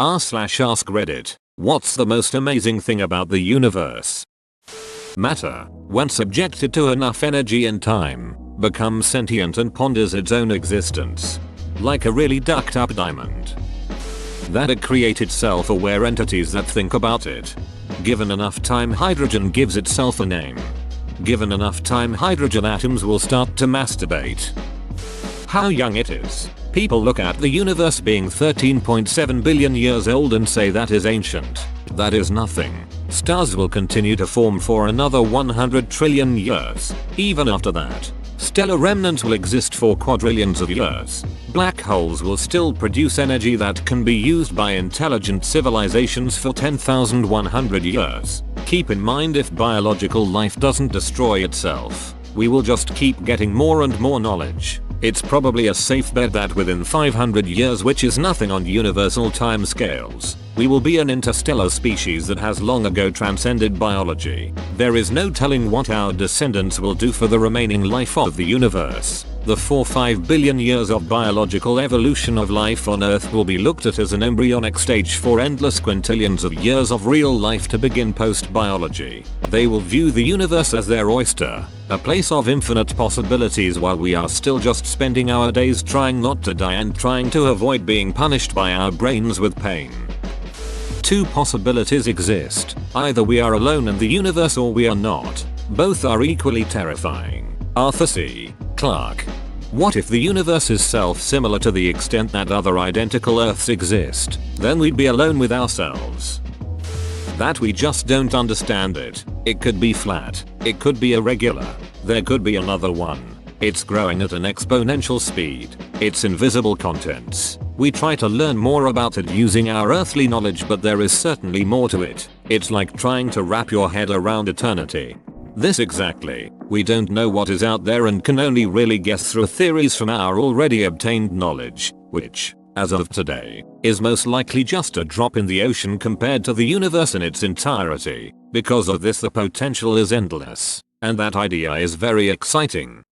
r/ask Reddit. What's the most amazing thing about the universe? Matter, when subjected to enough energy and time, becomes sentient and ponders its own existence. Like a really ducked up diamond. That it created self-aware entities that think about it. Given enough time, hydrogen gives itself a name. Given enough time, hydrogen atoms will start to masturbate. How young it is. People look at the universe being 13.7 billion years old and say that is ancient. That is nothing. Stars will continue to form for another 100 trillion years. Even after that, stellar remnants will exist for quadrillions of years. Black holes will still produce energy that can be used by intelligent civilizations for 10,100 years. Keep in mind, if biological life doesn't destroy itself, we will just keep getting more and more knowledge. It's probably a safe bet that within 500 years, which is nothing on universal time scales, we will be an interstellar species that has long ago transcended biology. There is no telling what our descendants will do for the remaining life of the universe. The 4-5 billion years of biological evolution of life on Earth will be looked at as an embryonic stage for endless quintillions of years of real life to begin post-biology. They will view the universe as their oyster, a place of infinite possibilities, while we are still just spending our days trying not to die and trying to avoid being punished by our brains with pain. Two possibilities exist. Either we are alone in the universe or we are not. Both are equally terrifying. Arthur C. Clarke. What if the universe is self-similar to the extent that other identical Earths exist? Then we'd be alone with ourselves. That we just don't understand it. It could be flat. It could be irregular. There could be another one. It's growing at an exponential speed. It's invisible contents. We try to learn more about it using our earthly knowledge, but there is certainly more to it. It's like trying to wrap your head around eternity. This exactly. We don't know what is out there and can only really guess through theories from our already obtained knowledge, which, as of today, is most likely just a drop in the ocean compared to the universe in its entirety. Because of this, the potential is endless, and that idea is very exciting.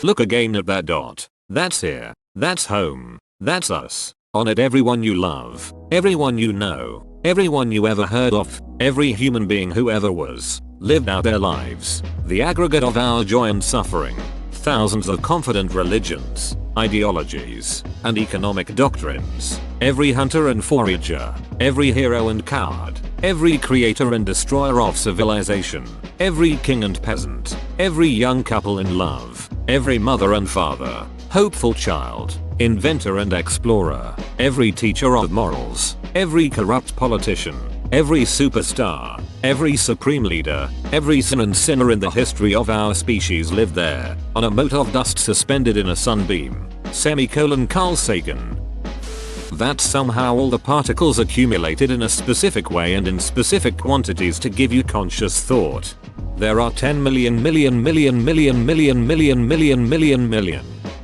Look again at that dot. That's here. That's home. That's us. On it, everyone you love, everyone you know, everyone you ever heard of, every human being who ever was, lived out their lives, the aggregate of our joy and suffering, thousands of confident religions, ideologies, and economic doctrines, every hunter and forager, every hero and coward, every creator and destroyer of civilization, every king and peasant, every young couple in love, every mother and father, hopeful child, inventor and explorer, every teacher of morals, every corrupt politician, every superstar, every supreme leader, every sin and sinner in the history of our species lived there, on a mote of dust suspended in a sunbeam. Carl Sagan. That somehow all the particles accumulated in a specific way and in specific quantities to give you conscious thought. There are 10 million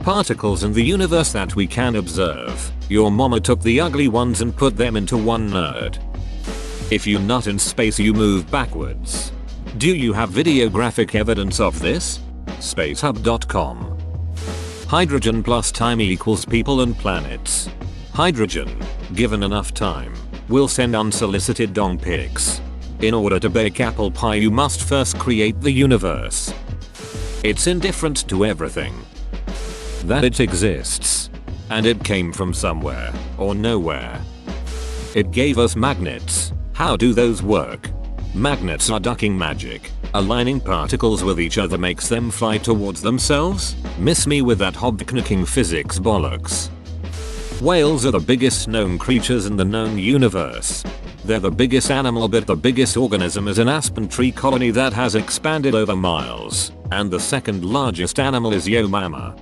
particles in the universe that we can observe. Your mama took the ugly ones and put them into one nerd. If you nut in space, you move backwards. Do you have videographic evidence of this? Spacehub.com. Hydrogen plus time equals people and planets. Hydrogen, given enough time, will send unsolicited dong pics. In order to bake apple pie, you must first create the universe. It's indifferent to everything. That it exists. And it came from somewhere, or nowhere. It gave us magnets. How do those work? Magnets are ducking magic. Aligning particles with each other makes them fly towards themselves? Miss me with that hobknicking physics bollocks. Whales are the biggest known creatures in the known universe. They're the biggest animal, but the biggest organism is an aspen tree colony that has expanded over miles. And the second largest animal is Yo Mama.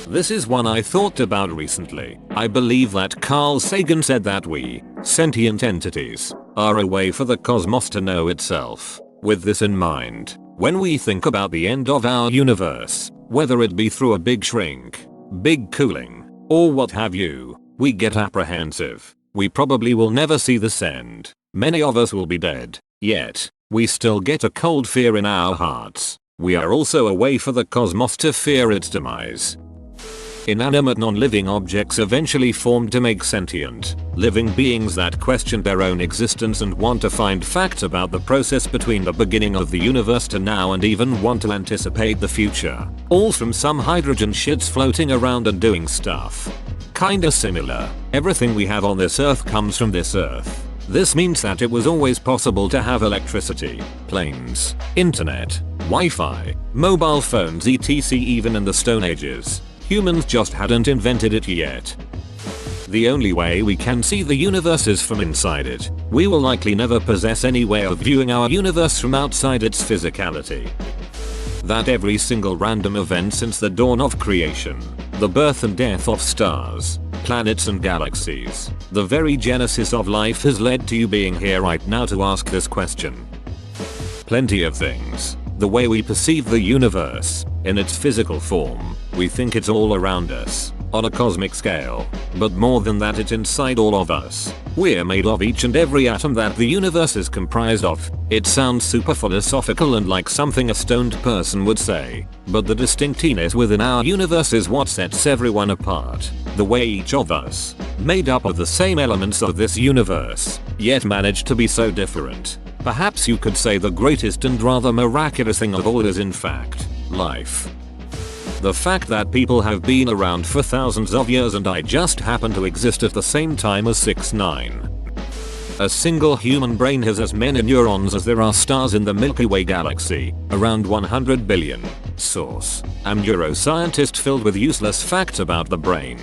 This is one I thought about recently. I believe that Carl Sagan said that we, sentient entities, are a way for the cosmos to know itself. With this in mind, when we think about the end of our universe, whether it be through a big shrink, big cooling, or what have you, we get apprehensive. We probably will never see this end. Many of us will be dead. Yet, we still get a cold fear in our hearts. We are also a way for the cosmos to fear its demise. Inanimate non-living objects eventually formed to make sentient, living beings that questioned their own existence and want to find facts about the process between the beginning of the universe to now and even want to anticipate the future. All from some hydrogen shits floating around and doing stuff. Kinda similar. Everything we have on this earth comes from this earth. This means that it was always possible to have electricity, planes, internet, Wi-Fi, mobile phones etc. even in the Stone Ages. Humans just hadn't invented it yet. The only way we can see the universe is from inside it. We will likely never possess any way of viewing our universe from outside its physicality. That every single random event since the dawn of creation, the birth and death of stars, planets and galaxies, the very genesis of life has led to you being here right now to ask this question. Plenty of things. The way we perceive the universe, in its physical form, we think it's all around us, on a cosmic scale, but more than that it's inside all of us. We're made of each and every atom that the universe is comprised of. It sounds super philosophical and like something a stoned person would say, but the distinctness within our universe is what sets everyone apart. The way each of us, made up of the same elements of this universe, yet managed to be so different. Perhaps you could say the greatest and rather miraculous thing of all is in fact, life. The fact that people have been around for thousands of years and I just happen to exist at the same time as 6'9". A single human brain has as many neurons as there are stars in the Milky Way galaxy, around 100 billion. Source: I'm neuroscientist filled with useless facts about the brain.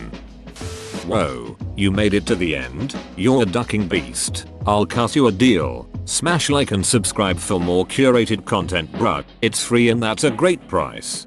Whoa, you made it to the end? You're a ducking beast. I'll cut you a deal. Smash like and subscribe for more curated content, bruh. It's free and that's a great price.